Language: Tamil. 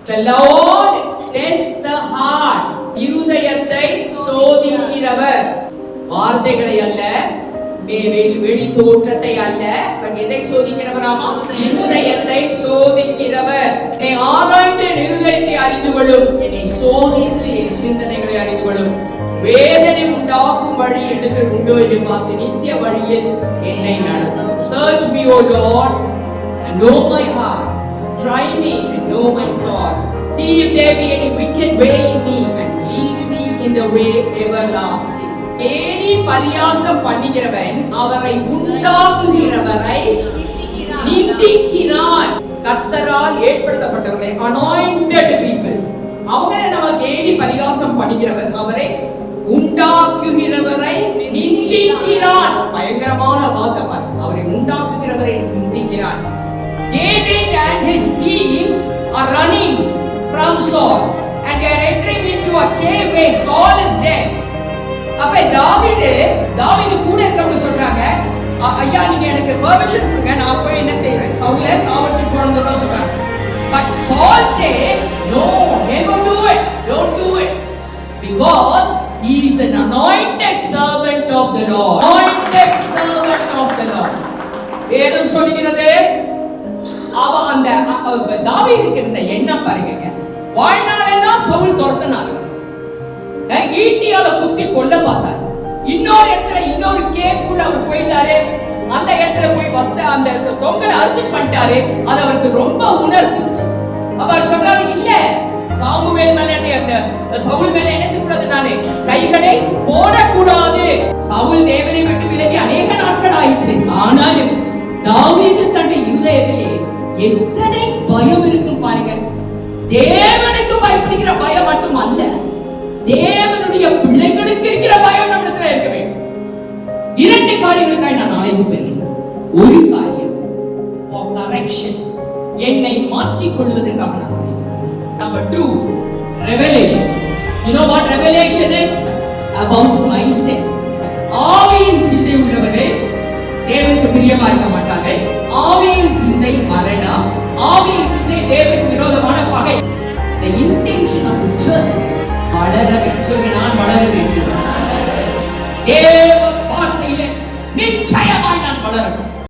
The Lord tests the heart. இருதயத்தை சோதிக்கிறவர். வார்த்தைகளை அல்ல, வெளி தோற்றத்தை அல்ல, எதை சோதிக்கிறவராமா? இருதயத்தை சோதிக்கிறவர். என்னை ஆராய்ந்து என் இருதயத்தை அறிந்து கொள்ளும், என்னை சோதித்து என் சிந்தனைகளை அறிந்து கொள்ளும். வேதனை உண்டாக்கும் வழி எனக்கு உண்டோ என்று பார்த்து நித்திய வழியில் என்னை நடத்தும். Search me, O Lord, and know my heart. Try me and know my thoughts. See if there be any wicked way in me, and lead me in the way everlasting. Any பரியாசம் பண்ணுகிறவன் அவரை உண்டாக்குகிறவரை நிந்திக்கிறான். கர்த்தரால் ஏற்படுத்தப்பட்டவர்களை anointed people, அவங்களே நமக்கு ஏனி பரியாசம் பண்ணுகிறவன் அவரை உண்டாக்குகிறவரை நிந்திக்கிறான். பயங்கரமான வார்த்தை. அவரை உண்டாக்குகிறவரை நிந்திக்கிறான். David and his team are running from Saul and they are entering into a cave where Saul is dead. அப்ப தாவீது கூட இருக்கவங்க சொல்றாங்க, ஐயா நீங்க எனக்கு பெர்மிஷன் கொடுங்க, நான் போய் என்ன செய்றேன், சவுலை சாவடிச்சு போறதுன்னு சொல்றாங்க. But Saul says, no, never do it, don't do it, because he is an anointed servant of the Lord. Anointed servant of the Lord. வேதம் சொல்கிறது, அந்த தாவீதுக்கு இருந்த எண்ணம் பாருங்க, வாழ்நாளெல்லாம் சவுல் துரத்தினார், ஈட்டியால குத்தி கொல்ல பார்த்தார். இன்னொரு இடத்துல இன்னொரு கேக்குள்ள அவர் போயிட்டாரு, அந்த இடத்துல போய் அந்த தொங்கலை அறுத்து பண்ணிட்டாரு. அது அவருக்கு ரொம்ப உணர்ந்துச்சு. அவர் சொல்றாரு, இல்ல சாமுவேல் மேல சவுல் மேல என்ன செய்யக்கூடாது, நானே கைகளை போடக்கூடாது. சவுல் தேவனை விட்டு விலகி அநேக நாட்கள் ஆயிடுச்சு. ஆனாலும் தாவீது தன்னுடைய இருதயத்திலே எத்தனை பயம் இருக்கும் பாருங்க. தேவனுக்கு பயப்படுகிற பயம் மட்டும் அல்ல, தேவனுடைய பிள்ளைகளுக்கு இருக்கிற பயம் நம்மிடத்தில் இருக்க வேண்டும். இரண்டு காரியங்களுக்காக நான் அழைத்து பெறுகிறேன். ஒரு காரியம் for correction, என்னை மாற்றிக் கொள்வதற்காக நான் அழைக்கிறேன். Number 2, revelation. You know what revelation is? About myself. ஆவியின் சிந்தை உள்ளவர்கள் தேவனுக்கு பிரியமா இருக்க மாட்டாங்க. ஆவியின் சிந்தை மரணம், ஆவியின் சிந்தை தேவனுக்கு விரோதமான பகை. The intention of the church is வளர வேண்டும். நான் வளர வேண்டும்.